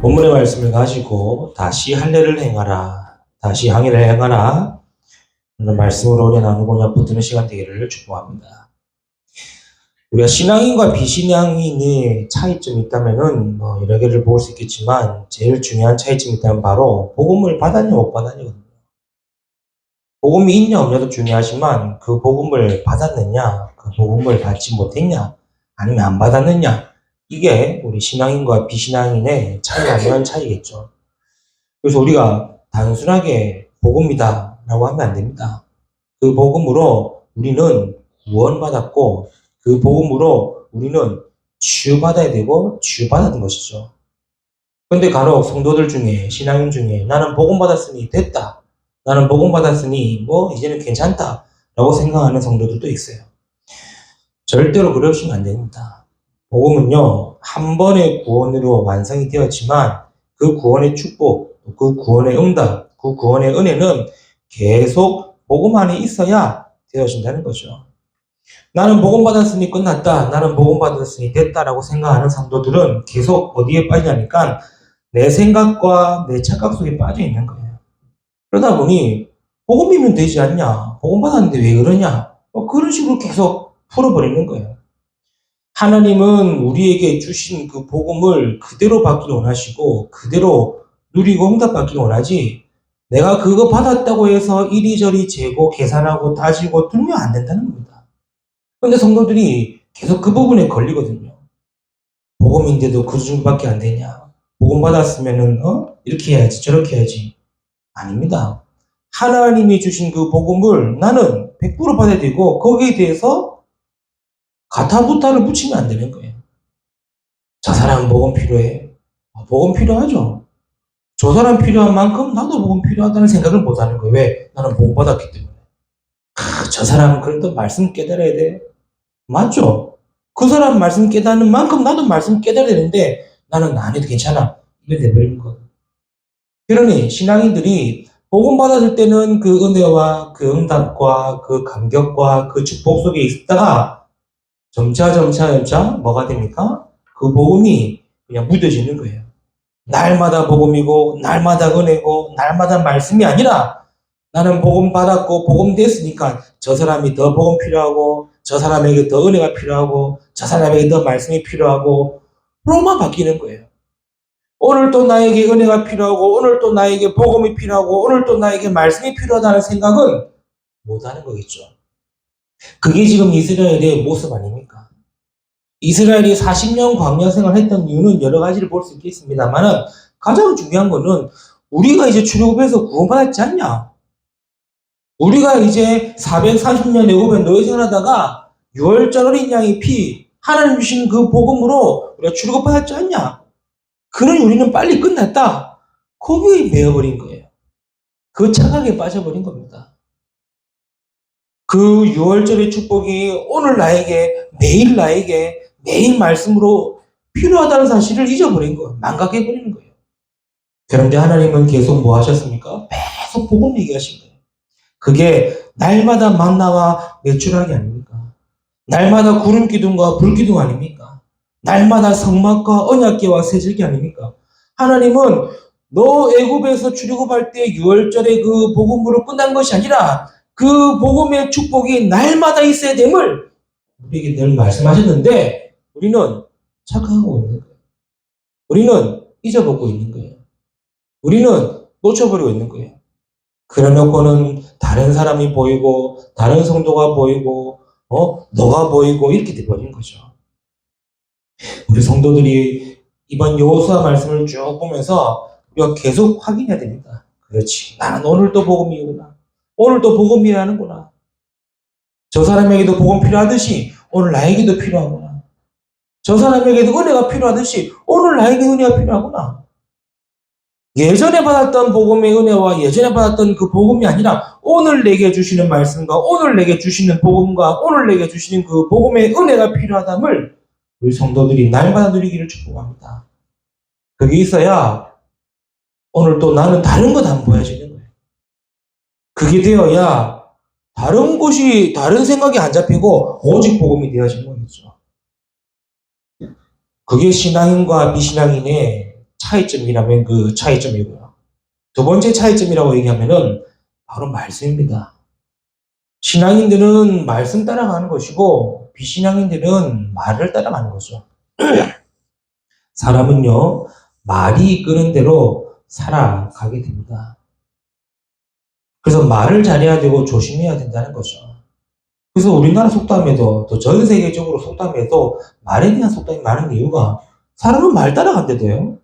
본문의 말씀을 가지고 다시 할례를 행하라, 다시 항해를 행하라 이런 말씀으로 오래 나누고자 붙드는 시간 되기를 축복합니다. 우리가 신앙인과 비신앙인의 차이점이 있다면은 여러 개를 볼 수 있겠지만 제일 중요한 차이점이 있다면 바로 복음을 받았냐 못 받았냐거든요. 복음이 있냐 없냐도 중요하지만 그 복음을 받았느냐, 그 복음을 받지 못했냐, 아니면 안 받았느냐, 이게 우리 신앙인과 비신앙인의 차이가 차이겠죠. 그래서 우리가 단순하게 복음이다 라고 하면 안 됩니다. 그 복음으로 우리는 구원받았고 그 복음으로 우리는 치유받아야 되고 치유받았던 것이죠. 그런데 간혹 성도들 중에, 신앙인 중에 나는 복음받았으니 됐다, 나는 복음받았으니 이제는 괜찮다 라고 생각하는 성도들도 있어요. 절대로 그러시면 안 됩니다. 복음은요, 한 번의 구원으로 완성이 되었지만 그 구원의 축복, 그 구원의 응답, 그 구원의 은혜는 계속 복음 안에 있어야 되어진다는 거죠. 나는 복음 받았으니 끝났다, 나는 복음 받았으니 됐다라고 생각하는 성도들은 계속 어디에 빠지냐니까 내 생각과 내 착각 속에 빠져 있는 거예요. 그러다 보니 복음이면 되지 않냐, 복음 받았는데 왜 그러냐, 그런 식으로 계속 풀어버리는 거예요. 하나님은 우리에게 주신 그 복음을 그대로 받기를 원하시고 그대로 누리고 응답받기를 원하지, 내가 그거 받았다고 해서 이리저리 재고 계산하고 따지고 들면 안 된다는 겁니다. 그런데 성도들이 계속 그 부분에 걸리거든요. 복음인데도 그 정도밖에 안 되냐, 복음 받았으면은 이렇게 해야지 저렇게 해야지. 아닙니다. 하나님이 주신 그 복음을 나는 100% 받아야 되고 거기에 대해서 가타부타를 붙이면 안 되는 거예요. 저 사람 복음 필요해. 복음 필요하죠. 저 사람 필요한 만큼 나도 복음 필요하다는 생각을 못 하는 거예요. 왜? 나는 복음 받았기 때문에. 저 사람은 그래도 말씀 깨달아야 돼. 맞죠? 그 사람 말씀 깨닫는 만큼 나도 말씀 깨달아야 되는데 나는 안 해도 괜찮아, 이래 돼버리는 거예요. 그러니 신앙인들이 복음 받았을 때는 그 은혜와 그 응답과 그 감격과 그 축복 속에 있다가 점차 뭐가 됩니까? 그 복음이 그냥 묻어지는 거예요. 날마다 복음이고 날마다 은혜고 날마다 말씀이 아니라 나는 복음 받았고 복음 됐으니까 저 사람이 더 복음 필요하고 저 사람에게 더 은혜가 필요하고 저 사람에게 더 말씀이 필요하고 로만 바뀌는 거예요. 오늘 또 나에게 은혜가 필요하고 오늘 또 나에게 복음이 필요하고 오늘 또 나에게 말씀이 필요하다는 생각은 못하는 거겠죠. 그게 지금 이스라엘의 모습 아닙니까? 이스라엘이 40년 광야 생활을 했던 이유는 여러 가지를 볼 수 있겠습니다만 가장 중요한 거는 우리가 이제 출애굽해서 구원받았지 않냐? 우리가 이제 430년 애굽에 노예 생활하다가 6월절 어린 양의 피, 하나님 주신 그 복음으로 우리가 출애굽받았지 않냐? 그러니 우리는 빨리 끝났다. 거기에 매여버린 거예요. 그 착각에 빠져버린 겁니다. 그 6월절의 축복이 오늘 나에게, 매일 말씀으로 필요하다는 사실을 잊어버린 거예요. 망각해버리는 거예요. 그런데 하나님은 계속 뭐 하셨습니까? 계속 복음 얘기하신 거예요. 그게 날마다 만나와 매출하기 아닙니까? 날마다 구름 기둥과 불 기둥 아닙니까? 날마다 성막과 언약궤와 세질기 아닙니까? 하나님은 너 애굽에서 출애굽할 때 6월절의 그 복음으로 끝난 것이 아니라 그 복음의 축복이 날마다 있어야 됨을 우리에게 늘 말씀하셨는데 우리는 착각하고 있는 거예요. 우리는 잊어먹고 있는 거예요. 우리는 놓쳐버리고 있는 거예요. 그래놓고는 다른 사람이 보이고 다른 성도가 보이고 너가 보이고 이렇게 돼버린 거죠. 우리 성도들이 이번 여호수아 말씀을 쭉 보면서 우리가 계속 확인해야 됩니다. 그렇지, 나는 오늘도 복음이구나, 오늘도 복음이어야 하는구나, 저 사람에게도 복음 필요하듯이 오늘 나에게도 필요하구나, 저 사람에게도 은혜가 필요하듯이 오늘 나에게 은혜가 필요하구나. 예전에 받았던 복음의 은혜와 예전에 받았던 그 복음이 아니라 오늘 내게 주시는 말씀과 오늘 내게 주시는 복음과 오늘 내게 주시는 그 복음의 은혜가 필요하다를 우리 성도들이 날마다 누리기를 축복합니다. 그게 있어야 오늘 또 나는 다른 것 안 보여지는 거예요. 그게 되어야 다른 곳이, 다른 생각이 안 잡히고 오직 복음이 되어진 거겠죠. 그게 신앙인과 비신앙인의 차이점이라면 그 차이점이고요. 두 번째 차이점이라고 얘기하면은 바로 말씀입니다. 신앙인들은 말씀 따라가는 것이고 비신앙인들은 말을 따라가는 거죠. 사람은요, 말이 이끄는 대로 살아가게 됩니다. 그래서 말을 잘해야 되고 조심해야 된다는 거죠. 그래서 우리나라 속담에도 또 전 세계적으로 속담에도 말에 대한 속담이 많은 이유가 사람은 말 따라간대도요.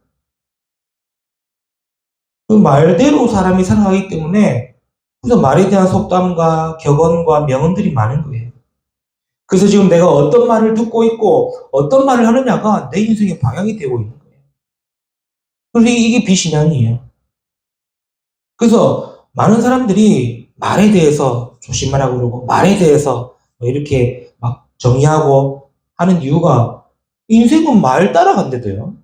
그 말대로 사람이 살아가기 때문에 그래서 말에 대한 속담과 격언과 명언들이 많은 거예요. 그래서 지금 내가 어떤 말을 듣고 있고 어떤 말을 하느냐가 내 인생의 방향이 되고 있는 거예요. 그래서 이게 비신앙이에요. 그래서 많은 사람들이 말에 대해서 조심하라고 그러고 말에 대해서 뭐 이렇게 막 정의하고 하는 이유가 인생은 말 따라간대도요.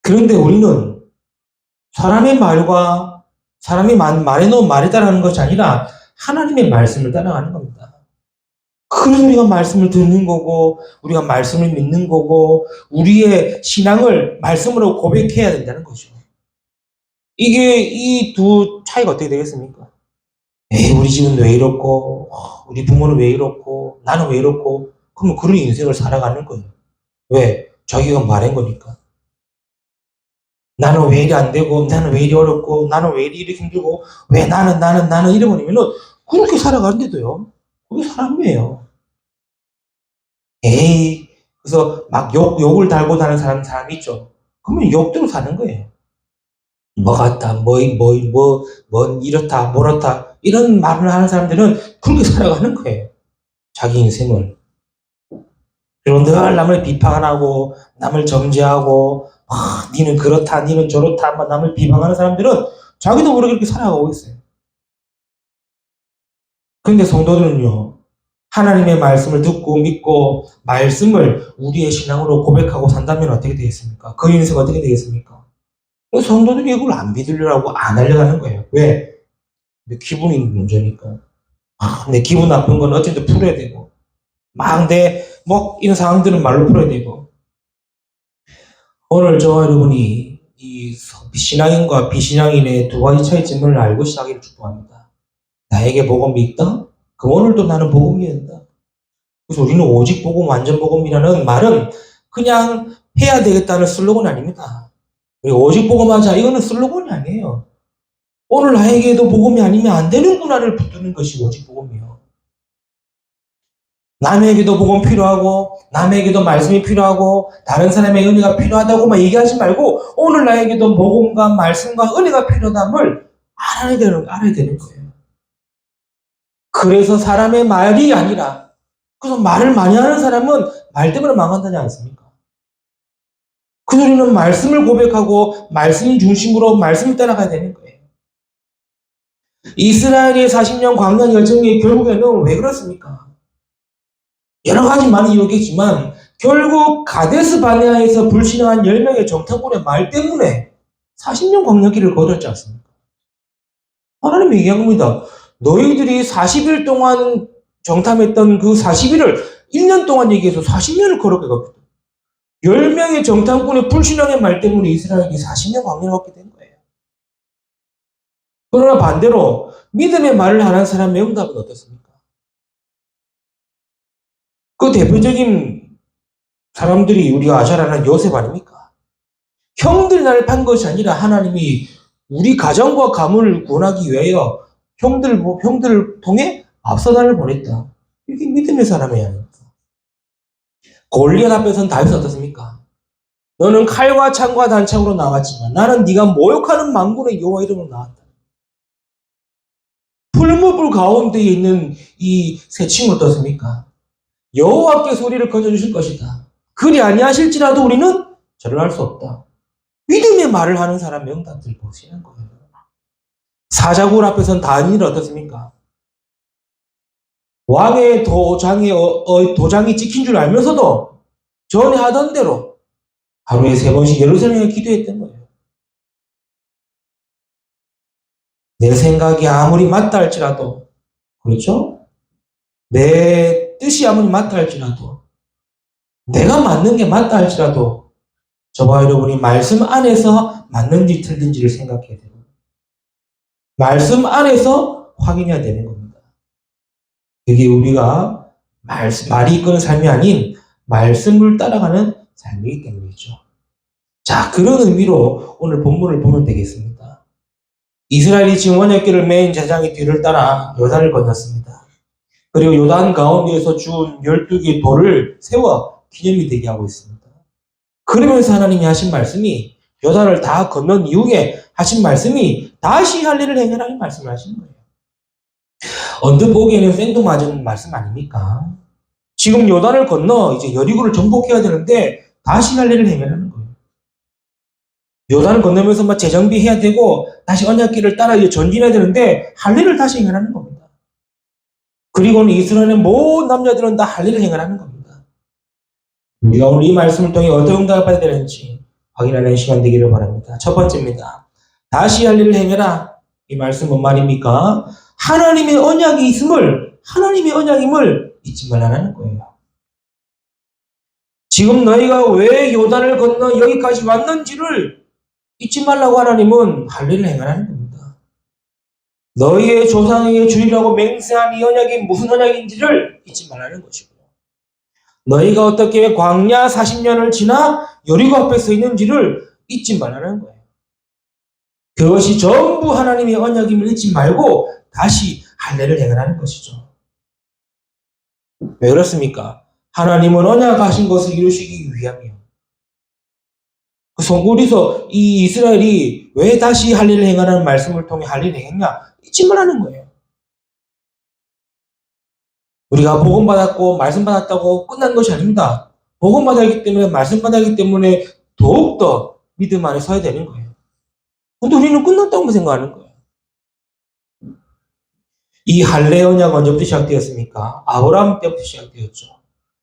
그런데 우리는 사람의 말과 사람이 말해 놓은 말에 따라가는 것이 아니라 하나님의 말씀을 따라가는 겁니다. 그래서 우리가 말씀을 듣는 거고 우리가 말씀을 믿는 거고 우리의 신앙을 말씀으로 고백해야 된다는 거죠. 이게 이 두 차이가 어떻게 되겠습니까? 에이, 우리 집은 왜 이렇고 우리 부모는 왜 이렇고 나는 왜 이렇고 그러면 그런 인생을 살아가는 거예요. 왜? 자기가 말한 거니까. 나는 왜 이리 안 되고 나는 왜 이리 어렵고 나는 왜 이리 힘들고 왜 나는 이래버리면은 그렇게 살아가는데도요. 그게 사람이에요. 에이, 그래서 막 욕을 달고 사는 사람 있죠. 그러면 욕대로 사는 거예요. 뭐 같다, 이렇다, 뭐렇다, 이런 말을 하는 사람들은 그렇게 살아가는 거예요. 자기 인생을. 그리고 늘 남을 비판하고, 남을 정죄하고, 니는 그렇다, 니는 저렇다, 막 남을 비방하는 사람들은 자기도 모르게 그렇게 살아가고 있어요. 그런데 성도들은요, 하나님의 말씀을 듣고 믿고, 말씀을 우리의 신앙으로 고백하고 산다면 어떻게 되겠습니까? 그 인생 어떻게 되겠습니까? 성도들이 이걸 안 믿으려고 안 하려고 하는 거예요. 왜? 내 기분이 문제니까. 내 기분 나쁜 건 어쨌든 풀어야 되고. 이런 상황들은 말로 풀어야 되고. 오늘 저와 여러분이 이 신앙인과 비신앙인의 두 가지 차이점을 알고 시작하기를 축복합니다. 나에게 복음이 있다? 그럼 오늘도 나는 복음이 된다. 그래서 우리는 오직 복음, 완전 복음이라는 말은 그냥 해야 되겠다는 슬로건 아닙니다. 오직 복음하자. 이거는 슬로건이 아니에요. 오늘 나에게도 복음이 아니면 안 되는구나를 붙드는 것이 오직 복음이에요. 남에게도 복음 필요하고 남에게도 말씀이 필요하고 다른 사람의 은혜가 필요하다고만 얘기하지 말고 오늘 나에게도 복음과 말씀과 은혜가 필요함을 알아야 되는 거예요. 그래서 사람의 말이 아니라 그래서 말을 많이 하는 사람은 말 때문에 망한다지 않습니까? 그래서 우리는 말씀을 고백하고 말씀 중심으로 말씀을 따라가야 되는 거예요. 이스라엘의 40년 광야 열정이 결국에는 왜 그렇습니까? 여러 가지 많은 이유겠지만 결국 가데스 바네아에서 불신앙한 10명의 정탐꾼의 말 때문에 40년 광야길을 걸었지 않습니까? 하나님이 얘기한 겁니다. 너희들이 40일 동안 정탐했던 그 40일을 1년 동안 얘기해서 40년을 걸어게 갔거든. 10명의 정탐꾼의 불신앙의 말 때문에 이스라엘이 40년 광야를 걷게 된 거예요. 그러나 반대로 믿음의 말을 하는 사람의 응답은 어떻습니까? 그 대표적인 사람들이 우리가 잘 아는 요셉 아닙니까? 형들이 나를 판 것이 아니라 하나님이 우리 가정과 가문을 구원하기 위하여 형들을 통해 앞서 나를 보냈다. 이게 믿음의 사람이 아닙니까? 골리앗 앞에서는 다윗은 어떻습니까? 너는 칼과 창과 단창으로 나왔지만 나는 네가 모욕하는 만군의 여호와 이름으로 나왔다. 풀무불 가운데에 있는 이 새 친구 어떻습니까? 여호와께 소리를 건져주실 것이다. 그리 아니하실지라도 우리는 저를 할 수 없다. 믿음의 말을 하는 사람 명단들 보시는 거예요. 사자굴 앞에서는 다니엘 어떻습니까? 왕의 도장이 찍힌 줄 알면서도 전에 하던 대로 하루에 3번씩 예루살렘에 기도했던 거예요. 내 생각이 아무리 맞다 할지라도, 그렇죠? 내 뜻이 아무리 맞다 할지라도, 내가 맞는 게 맞다 할지라도 저와 여러분이 말씀 안에서 맞는지 틀린지를 생각해야 되고, 말씀 안에서 확인해야 되는 겁니다. 그게 우리가 말이 이끄는 삶이 아닌 말씀을 따라가는 삶이기 때문이죠. 자, 그런 의미로 오늘 본문을 보면 되겠습니다. 이스라엘이 지금 언약궤를 맨 제장의 뒤를 따라 요단을 건넜습니다. 그리고 요단 가운데에서 준 12개의 돌을 세워 기념이 되게 하고 있습니다. 그러면서 하나님이 하신 말씀이, 요단을 다 건넌 이후에 하신 말씀이 다시 할 일을 행하라는 말씀을 하시는 거예요. 언뜻 보기에는 생뚱맞은 말씀 아닙니까? 지금 요단을 건너 이제 여리고를 정복해야 되는데 다시 할 일을 행하라는 거예요. 요단을 건너면서 막 재정비해야 되고 다시 언약길을 따라 이제 전진해야 되는데 할 일을 다시 행하라는 겁니다. 그리고는 이스라엘의 모든 남자들은 다 할 일을 행하라는 겁니다. 우리가 오늘 이 말씀을 통해 어떤 응답을 받아야 되는지 확인하는 시간 되기를 바랍니다. 첫 번째입니다. 다시 할 일을 행해라. 이 말씀 뭔 말입니까? 하나님의 언약이 있음을, 하나님의 언약임을 잊지 말라는 거예요. 지금 너희가 왜 요단을 건너 여기까지 왔는지를 잊지 말라고 하나님은 할 일을 행하라는 겁니다. 너희의 조상에게 주리라고 맹세한 이 언약이 무슨 언약인지를 잊지 말라는 것이고요. 너희가 어떻게 광야 40년을 지나 여리고 앞에 서 있는지를 잊지 말라는 거예요. 그것이 전부 하나님의 언약임을 잊지 말고 다시 할 일을 행하라는 것이죠. 왜 그렇습니까? 하나님은 언약하신 것을 이루시기 위함이요. 그 성구리서 이 이스라엘이 왜 다시 할 일을 행하라는 말씀을 통해 할 일을 행했냐? 잊지 말라는 거예요. 우리가 복음 받았고 말씀 받았다고 끝난 것이 아닙니다. 복음 받았기 때문에, 말씀 받았기 때문에 더욱더 믿음 안에 서야 되는 거예요. 근데 우리는 끝났다고 생각하는 거예요. 이 할례 언약은 언제부터 시작되었습니까? 아브라함 때부터 시작되었죠.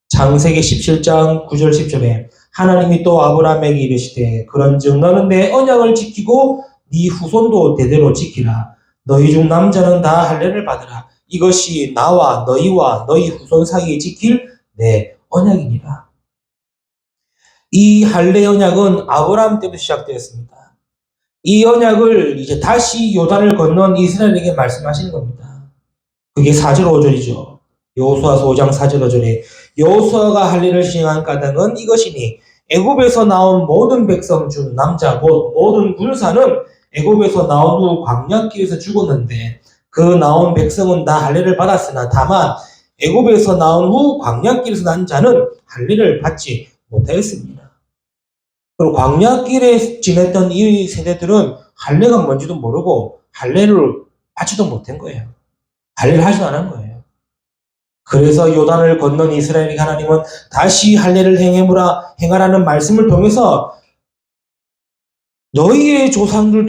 창세기 17장 9절 10절에 하나님이 또 아브라함에게 이르시되 그런즉 너는 내 언약을 지키고 네 후손도 대대로 지키라. 너희 중 남자는 다 할례를 받으라. 이것이 나와 너희와 너희 후손 사이에 지킬 내 언약이니라. 이 할례 언약은 아브라함 때부터 시작되었습니다. 이 언약을 이제 다시 요단을 건넌 이스라엘에게 말씀하시는 겁니다. 그게 4절 5절이죠. 여호수아서 5장 4절 5절에 여호수아가 할 일을 시행한 까닭은 이것이니 애굽에서 나온 모든 백성 중 남자 곧 모든 군사는 애굽에서 나온 후 광야길에서 죽었는데 그 나온 백성은 다 할례를 받았으나 다만 애굽에서 나온 후 광야길에서 난 자는 할례를 받지 못하였습니다. 그리고 광야길에 지냈던 이 세대들은 할례가 뭔지도 모르고 할례를 받지도 못한 거예요. 할례를 하지도 않은 거예요. 그래서 요단을 건넌 이스라엘에게 하나님은 다시 할례를 행하라는 말씀을 통해서 너희의 조상들의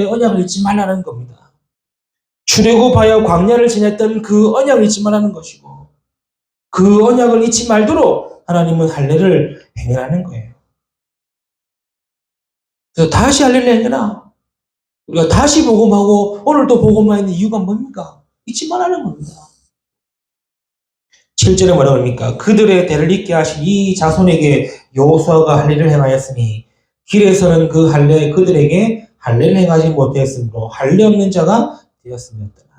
언약을 잊지 말라는 겁니다. 출애굽하여 광야를 지냈던 그 언약을 잊지 말라는 것이고 그 언약을 잊지 말도록 하나님은 할례를 행하라는 거예요. 그래서 다시 할례를 행해라. 우리가 다시 복음하고 오늘 또 복음하는 이유가 뭡니까? 잊지 말라는 겁니다. 7절에 뭐라고 합니까? 그들의 대를 잇게 하신 이 자손에게 여호수아가 할례를 행하였으니 길에서는 그 할례 그들에게 할례를 행하지 못하였으므로 할례 없는 자가 되었음이었더라.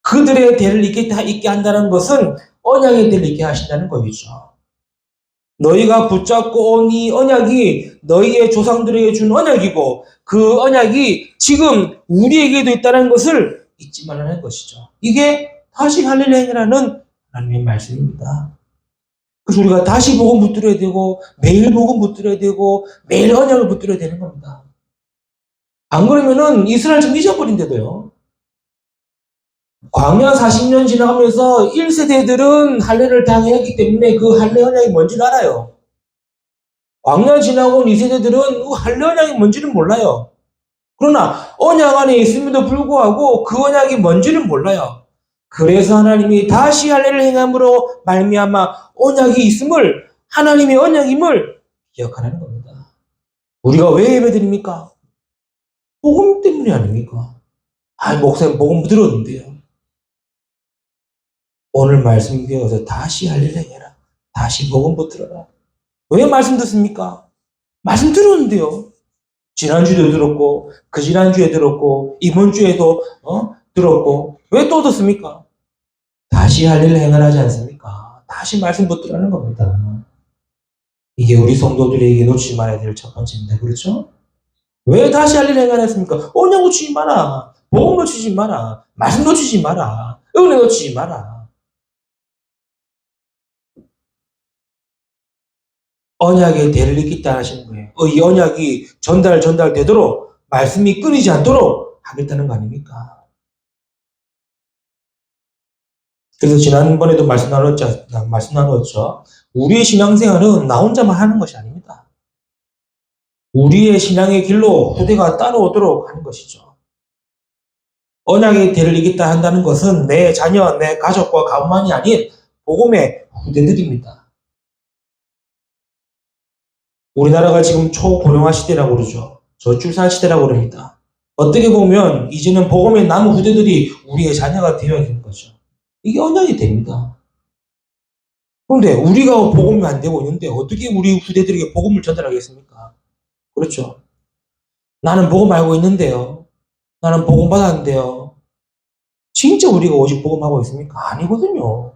그들의 대를 잇게 한다는 것은 언약의 대를 잇게 하신다는 것이죠. 너희가 붙잡고 온 이 언약이 너희의 조상들에게 준 언약이고 그 언약이 지금 우리에게도 있다는 것을 잊지 말라는 것이죠. 이게 다시 할례를 행하라는 하나님의 말씀입니다. 그래서 우리가 다시 복음 붙들어야 되고 매일 복음 붙들어야 되고 매일 언약을 붙들어야 되는 겁니다. 안 그러면은 이스라엘 좀 잊어버린대도요. 광야 40년 지나가면서 1세대들은 할례를 당했기 때문에 그 할례 언약이 뭔지를 알아요. 광야 지나고 온 2세대들은 그 할례 언약이 뭔지는 몰라요. 그러나 언약 안에 있음에도 불구하고 그 언약이 뭔지는 몰라요. 그래서 하나님이 다시 할례를 행함으로 말미암아 언약이 있음을, 하나님의 언약임을 기억하라는 겁니다. 우리가 왜 예배드립니까? 복음 때문이 아닙니까? 목사님 복음 들었는데요. 오늘 말씀 배워서 다시 할례를 행해라. 다시 복음 붙들어라. 왜 말씀 듣습니까? 말씀 들었는데요. 지난주에도 들었고, 그 지난주에 들었고, 이번 주에도 들었고, 왜 또 듣습니까? 다시 할 일을 행하지 않습니까? 다시 말씀 붙들라는 겁니다. 이게 우리 성도들에게 놓치지 말아야 될 첫 번째입니다. 그렇죠? 왜 다시 할 일을 행하겠습니까? 언약 놓치지 마라. 복음 놓치지 마라. 말씀 놓치지 마라. 은혜 놓치지 마라. 언약의 대를 잇겠다 하시는 거예요. 이 언약이 전달되도록 말씀이 끊이지 않도록 하겠다는 거 아닙니까? 그래서 지난번에도 말씀 나누었죠. 우리의 신앙생활은 나 혼자만 하는 것이 아닙니다. 우리의 신앙의 길로 후대가 따라오도록 하는 것이죠. 언약의 대를 이겠다 한다는 것은 내 자녀, 내 가족과 가문만이 아닌 복음의 후대들입니다. 우리나라가 지금 초고령화 시대라고 그러죠. 저출산 시대라고 그럽니다. 어떻게 보면 이제는 복음의 남은 후대들이 우리의 자녀가 되어야 되는 거죠. 이게 언약이 됩니다. 그런데 우리가 복음이 안 되고 있는데 어떻게 우리 후대들에게 복음을 전달하겠습니까? 그렇죠. 나는 복음 알고 있는데요. 나는 복음 받았는데요. 진짜 우리가 오직 복음하고 있습니까? 아니거든요.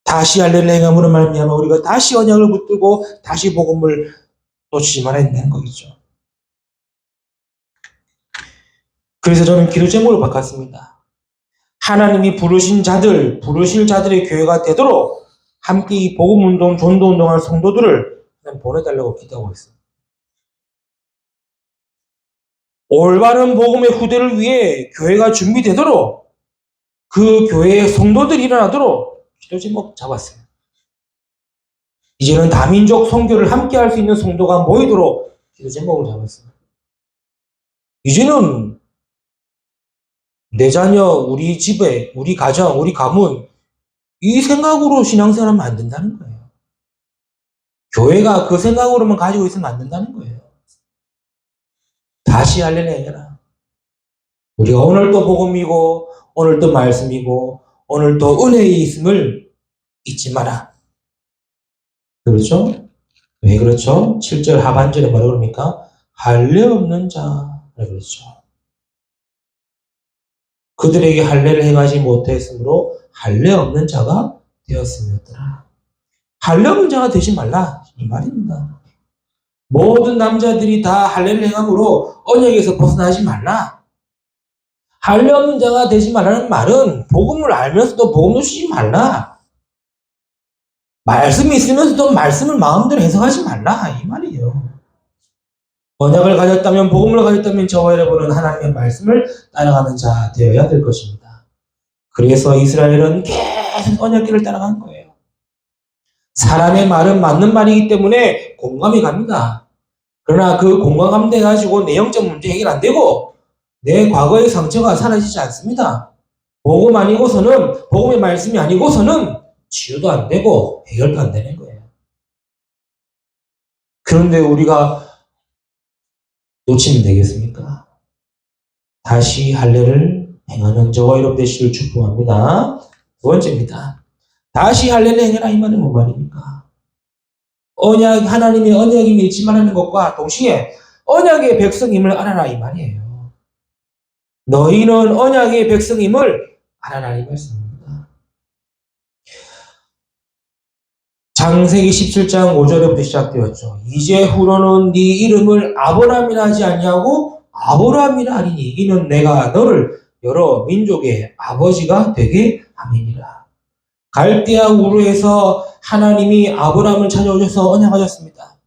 다시 할 일을 행함으로 말미암아 우리가 다시 언약을 붙들고 다시 복음을 놓치지 말아야 된다는 거겠죠. 그래서 저는 기도 제목을 바꿨습니다. 하나님이 부르실 자들의 교회가 되도록 함께 이 복음운동, 전도운동할 성도들을 보내달라고 기도하고 있습니다. 올바른 복음의 후대를 위해 교회가 준비되도록 그 교회의 성도들이 일어나도록 기도 제목 잡았어요. 이제는 다민족 선교를 함께 할 수 있는 성도가 모이도록 기도 제목을 잡았어요. 이제는 내 자녀, 우리 집에, 우리 가정, 우리 가문 이 생각으로 신앙생활하면 안 된다는 거예요. 교회가 그 생각으로만 가지고 있으면 안 된다는 거예요. 다시 할 일을 해라. 우리가 오늘도 복음이고 오늘도 말씀이고 오늘도 은혜에 있음을 잊지 마라. 그렇죠? 왜 그렇죠? 7절 하반절에 뭐라 그럽니까? 할례 없는 자. 그렇죠. 그들에게 할례를 행하지 못했으므로 할례 없는 자가 되었음이었더라. 할례 없는 자가 되지 말라. 이 말입니다. 모든 남자들이 다 할례를 행함으로 언약에서 벗어나지 말라. 할례 없는 자가 되지 말라는 말은 복음을 알면서도 복음 놓치지 말라. 말씀이 있으면서도 말씀을 마음대로 해석하지 말라. 이 말이에요. 언약을 가졌다면 복음을 가졌다면 저와 여러분은 하나님의 말씀을 따라가는 자 되어야 될 것입니다. 그래서 이스라엘은 계속 언약길을 따라간 거예요. 사람의 말은 맞는 말이기 때문에 공감이 갑니다. 그러나 그 공감 돼가지고 내 영적 문제 해결 안 되고 내 과거의 상처가 사라지지 않습니다. 복음 아니고서는 복음의 말씀이 아니고서는 치유도 안 되고 해결도 안 되는 거예요. 그런데 우리가 놓치면 되겠습니까? 다시 할례를 행하는 저와 여러분 되시길 축복합니다. 두 번째입니다. 다시 할례를 행해라 이 말은 뭔 말입니까? 하나님의 언약임을 잊지 말라는 것과 동시에 언약의 백성임을 알아라 이 말이에요. 너희는 언약의 백성임을 알아라 이 말씀입니다. 창세기 17장 5절부터 시작되었죠. 이제 후로는 네 이름을 아브라함이라 하지 아니하고 아브라함이라 하리니 이는 내가 너를 여러 민족의 아버지가 되게 함이니라. 갈대아 우르에서 하나님이 아브라함을 찾아오셔서 언약하셨습니다.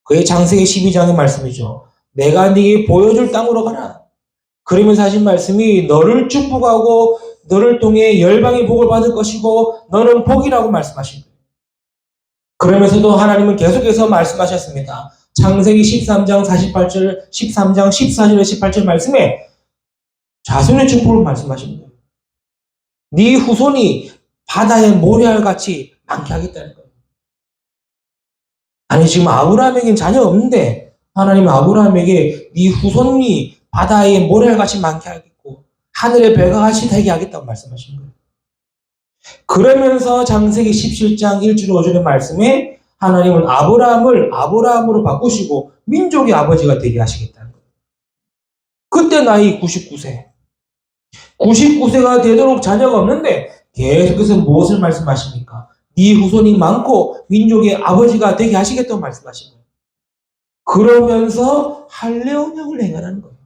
그의 창세기 12장의 말씀이죠. 내가 네게 보여줄 땅으로 가라. 그러면서 하신 말씀이 너를 축복하고 너를 통해 열방의 복을 받을 것이고 너는 복이라고 말씀하신 거예요. 그러면서도 하나님은 계속해서 말씀하셨습니다. 창세기 13장 48절, 13장 14절에 18절 말씀에 자손의 축복을 말씀하신 거예요. 네 후손이 바다의 모래알같이 많게 하겠다는 거예요. 아니 지금 아브라함에게는 자녀 없는데 하나님은 아브라함에게 네 후손이 바다의 모래알같이 많게 하겠고 하늘의 별과 같이 되게 하겠다고 말씀하신 거예요. 그러면서 창세기 17장 1절 5절의 말씀에 하나님은 아브라함을 아브라함으로 바꾸시고 민족의 아버지가 되게 하시겠다는 거예요. 그때 나이 99세. 99세가 되도록 자녀가 없는데 계속해서 무엇을 말씀하십니까? 네 후손이 많고 민족의 아버지가 되게 하시겠다고 말씀하신 거예요. 그러면서 할례 언약을 행하라는 거예요.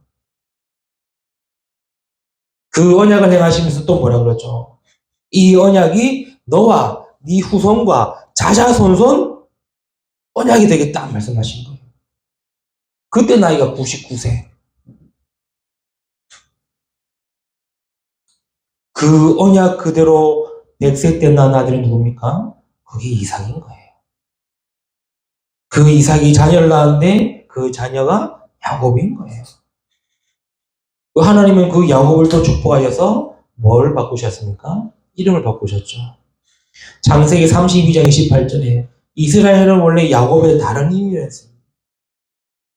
그 언약을 행하시면서 또 뭐라 그러죠? 이 언약이 너와 네 후손과 자자손손 언약이 되겠다 말씀하신 거예요. 그때 나이가 99세. 그 언약 그대로 100세 때 낳은 아들이 누굽니까? 그게 이삭인 거예요. 그 이삭이 자녀를 낳았는데 그 자녀가 야곱인 거예요. 하나님은 그 야곱을 또 축복하셔서 뭘 바꾸셨습니까? 이름을 바꾸셨죠. 창세기 32장 28절에 이스라엘은 원래 야곱의 다른 이름이었습니다.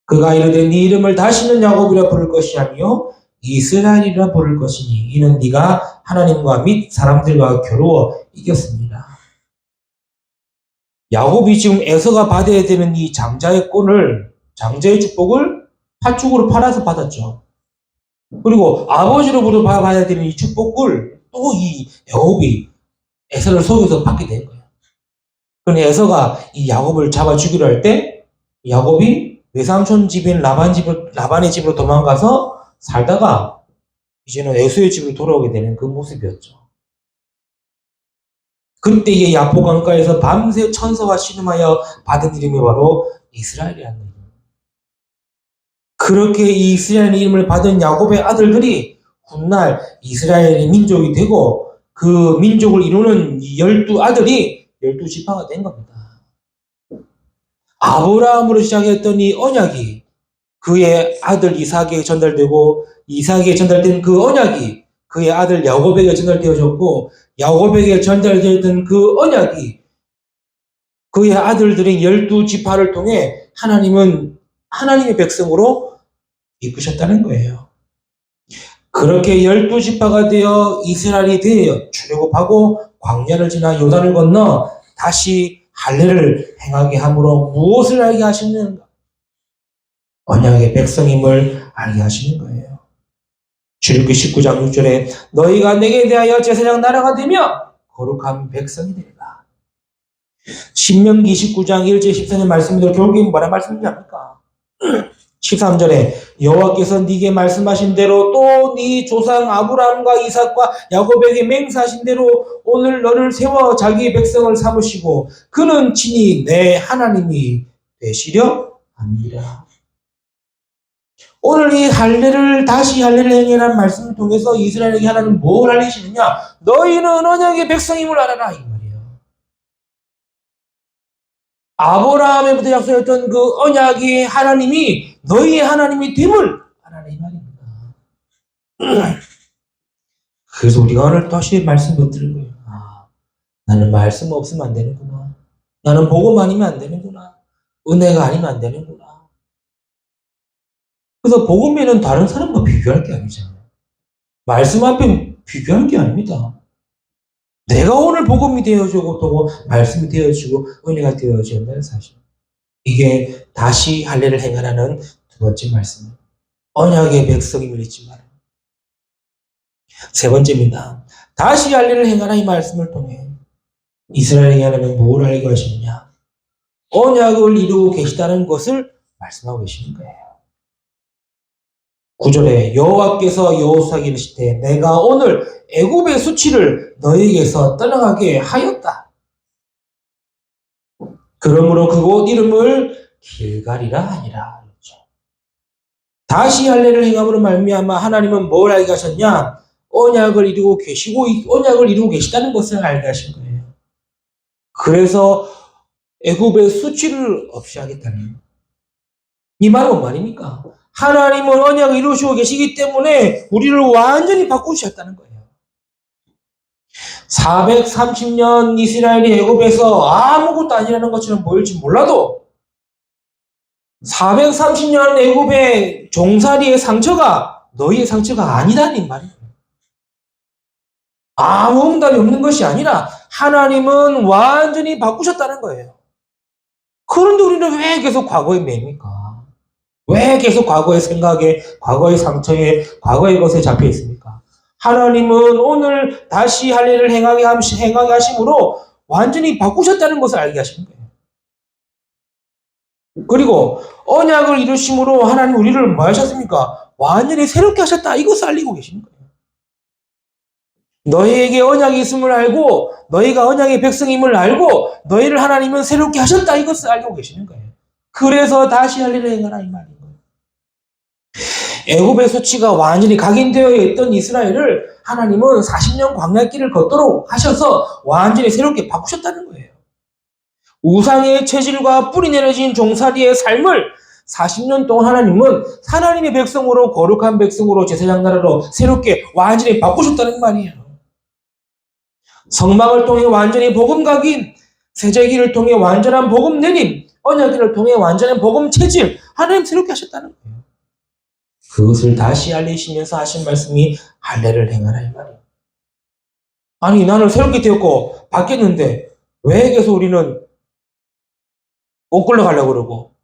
그가 이르되 네 이름을 다시는 야곱이라 부를 것이 아니요 이스라엘이라 부를 것이니 이는 네가 하나님과 및 사람들과 겨루어 이겼습니다. 야곱이 지금 에서가 받아야 되는 이 장자의 꼴을 장자의 축복을 팥죽으로 팔아서 받았죠. 그리고 아버지로부터 받아야 되는 이 축복을 또 이 야곱이 에서를 속여서 받게 된 거예요. 그런데 에서가 이 야곱을 잡아 죽이려 할 때 야곱이 외삼촌 집인 라반의 집으로 도망가서 살다가 이제는 에서의 집으로 돌아오게 되는 그 모습이었죠. 그때 이 야포 강가에서 밤새 천사와 씨름하여 받은 이름이 바로 이스라엘이라는 이름. 그렇게 이 이스라엘 이름을 받은 야곱의 아들들이 훗날 이스라엘의 민족이 되고 그 민족을 이루는 12아들이 12지파가 된 겁니다. 아브라함으로 시작했던 이 언약이 그의 아들 이삭에게 전달되고 이삭에게 전달된 그 언약이 그의 아들 야곱에게 전달되어졌고 야곱에게 전달되었던 그 언약이 그의 아들들인 12지파를 통해 하나님은 하나님의 백성으로 이끄셨다는 거예요. 그렇게 12지파가 되어 이스라엘이 되어 출애굽하고 광야를 지나 요단을 건너 다시 할례를 행하게 함으로 무엇을 알게 하시는가? 언약의 백성임을 알게 하시는 거예요. 출애굽기 19장 6절에 너희가 내게 대하여 제사장 나라가 되며 거룩한 백성이 되리라. 신명기 19장 1절 14절 말씀대로 결국에 뭐라 말씀인지 압니까? 13절에 여호와께서 네게 말씀하신 대로 또 네 조상 아브라함과 이삭과 야곱에게 맹세하신 대로 오늘 너를 세워 자기의 백성을 삼으시고 그는 친히 내 하나님이 되시려 합니다. 오늘 이 할례를 다시 할례를 행해라는 말씀을 통해서 이스라엘에게 하나님 뭘 알리시느냐? 너희는 언약의 백성임을 알아라 이 말이에요. 아브라함에부터 약속했던 그 언약이 하나님이 너희의 하나님이 됨을 알아라 이 말입니다. 그래서 우리가 오늘 다시 말씀 붙들은 거예요. 나는 말씀 없으면 안 되는구나. 나는 복음 아니면 안 되는구나. 은혜가 아니면 안 되는구나. 그래서 복음에는 다른 사람과 비교할 게 아니잖아요. 말씀 앞에 비교할 게 아닙니다. 내가 오늘 복음이 되어지고 또 말씀이 되어지고 은혜가 되어진다는 사실. 이게 다시 할례를 행하라는 두 번째 말씀입니다. 언약의 백성임을 잊지 마라. 세 번째입니다. 다시 할례를 행하라 이 말씀을 통해 이스라엘에게 하나님은 뭘 알게 하시느냐? 언약을 이루고 계시다는 것을 말씀하고 계시는 거예요. 9절에 여호와께서 여호수아에게 이르시되 내가 오늘 애굽의 수치를 너희에게서 떠나가게 하였다. 그러므로 그곳 이름을 길갈이라 하니라. 다시 할례를 행함으로 말미암아 하나님은 뭘 알게 하셨냐? 언약을 이루고 계시고 언약을 이루고 계시다는 것을 알게 하신 거예요. 그래서 애굽의 수치를 없이 하겠다는 이 말은 뭔 말입니까? 하나님은 언약을 이루시고 계시기 때문에 우리를 완전히 바꾸셨다는 거예요. 430년 이스라엘이 애굽에서 아무것도 아니라는 것처럼 보일지 몰라도 430년 애굽의 종살이의 상처가 너희의 상처가 아니다는 말이에요. 아무 응답이 없는 것이 아니라 하나님은 완전히 바꾸셨다는 거예요. 그런데 우리는 왜 계속 과거에 매입니까? 왜 계속 과거의 생각에, 과거의 상처에, 과거의 것에 잡혀 있습니까? 하나님은 오늘 다시 할 일을 행하게 하심으로 완전히 바꾸셨다는 것을 알게 하시는 거예요. 그리고 언약을 이루심으로 하나님 우리를 뭐 하셨습니까? 완전히 새롭게 하셨다. 이것을 알리고 계시는 거예요. 너희에게 언약이 있음을 알고 너희가 언약의 백성임을 알고 너희를 하나님은 새롭게 하셨다. 이것을 알고 계시는 거예요. 그래서 다시 할 일을 행하라 이 말인 거예요. 애굽의 수치가 완전히 각인되어 있던 이스라엘을 하나님은 40년 광야길을 걷도록 하셔서 완전히 새롭게 바꾸셨다는 거예요. 우상의 체질과 뿌리 내려진 종살이의 삶을 40년 동안 하나님은 하나님의 백성으로 거룩한 백성으로 제사장 나라로 새롭게 완전히 바꾸셨다는 말이에요. 성막을 통해 완전히 복음 각인, 세제기를 통해 완전한 복음 내림, 언약기를 통해 완전한 복음 체질, 하나님 새롭게 하셨다는 거예요. 그것을 다시 알리시면서 하신 말씀이 할례를 행하라 이 말이에요. 아니 나는 새롭게 되었고 바뀌었는데 왜 계속 우리는 꼬끌러 가려고 그러고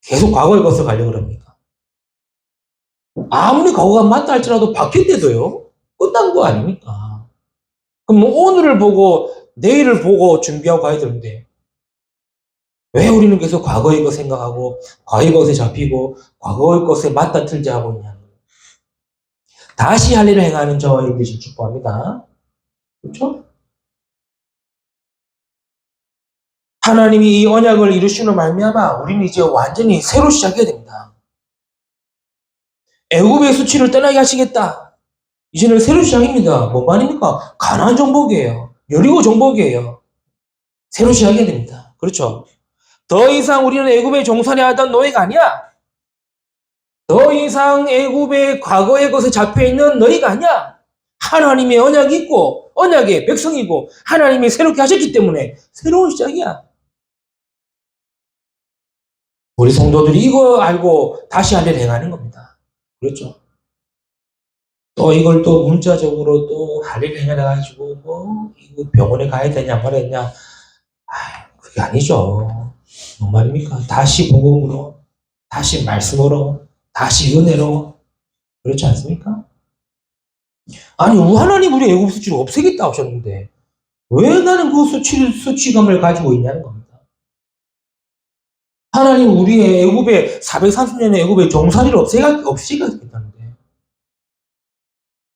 계속 과거의 것을 가려고 그럽니까? 아무리 과거가 맞다 할지라도 바뀌었대도요. 끝난 거 아닙니까? 그럼 뭐 오늘을 보고 내일을 보고 준비하고 가야 되는데 왜 우리는 계속 과거의 것 생각하고 과거의 것에 잡히고 과거의 것에 맞다 틀자 하고 있냐는 거예요. 다시 할 일을 행하는 저와 여러분이 되시길 축복합니다. 그렇죠? 하나님이 이 언약을 이루시는 말미암아 우리는 이제 완전히 새로 시작해야 됩니다. 애굽의 수치를 떠나게 하시겠다. 이제는 새로 시작입니다. 뭔 말입니까? 가나안 정복이에요. 여리고 정복이에요. 새로 시작해야 됩니다. 그렇죠? 더 이상 우리는 애굽의 종살이 하던 노예가 아니야. 더 이상 애굽의 과거의 것에 잡혀있는 너희가 아니야. 하나님의 언약이 있고 언약의 백성이고 하나님이 새롭게 하셨기 때문에 새로운 시작이야. 우리 성도들이 이거 알고 다시 할 일을 행하는 겁니다. 그렇죠? 또 이걸 또 문자적으로 또 할 일을 행해가지고 뭐 이거 병원에 가야 되냐 말했냐 그게 아니죠. 뭔 말입니까? 다시 복음으로, 다시 말씀으로, 다시 은혜로 그렇지 않습니까? 아니 하나님 우리 애굽 수치를 없애겠다 하셨는데 왜 나는 그 수치감을 가지고 있냐는 겁니다. 하나님 우리의 애굽의 430년의 애굽의 종살이를 없애겠다는데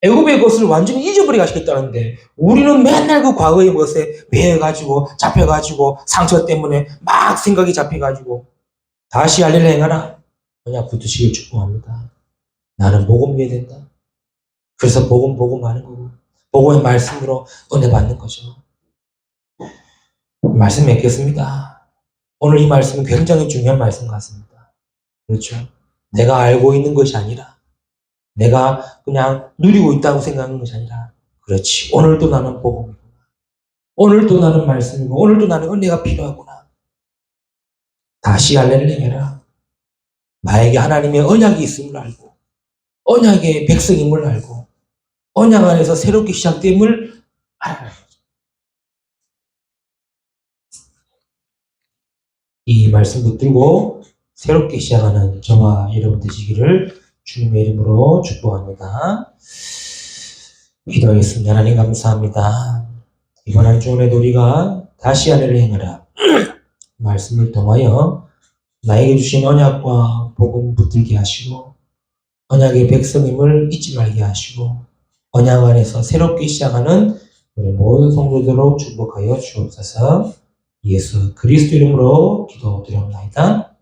애굽의 것을 완전히 잊어버리게 하시겠다는데 우리는 맨날 그 과거의 것에 매여가지고 잡혀가지고 상처 때문에 막 생각이 잡혀가지고 다시 할 일을 행하라. 그냥 붙으시길 축복합니다. 나는 복음 이해야 된다. 그래서 복음 하는 거고 복음의 말씀으로 은혜 받는 거죠. 말씀 맺겠습니다. 오늘 이 말씀은 굉장히 중요한 말씀 같습니다. 그렇죠? 내가 알고 있는 것이 아니라 내가 그냥 누리고 있다고 생각하는 것이 아니라 그렇지. 오늘도 나는 복음이구나. 오늘도 나는 말씀이고 오늘도 나는 은혜가 필요하구나. 다시 할례를 행해라. 나에게 하나님의 언약이 있음을 알고 언약의 백성임을 알고 언약 안에서 새롭게 시작됨을 알아라. 이 말씀 붙들고 새롭게 시작하는 저와 여러분 되시기를 주님의 이름으로 축복합니다. 기도하겠습니다. 하나님 감사합니다. 이번 한 주간에도 우리가 다시 할례를 행하라 말씀을 통하여 나에게 주신 언약과 복음 붙들게 하시고 언약의 백성임을 잊지 말게 하시고 언약 안에서 새롭게 시작하는 우리 모든 성도들로 축복하여 주옵소서. 예수 그리스도 이름으로 기도드립니다.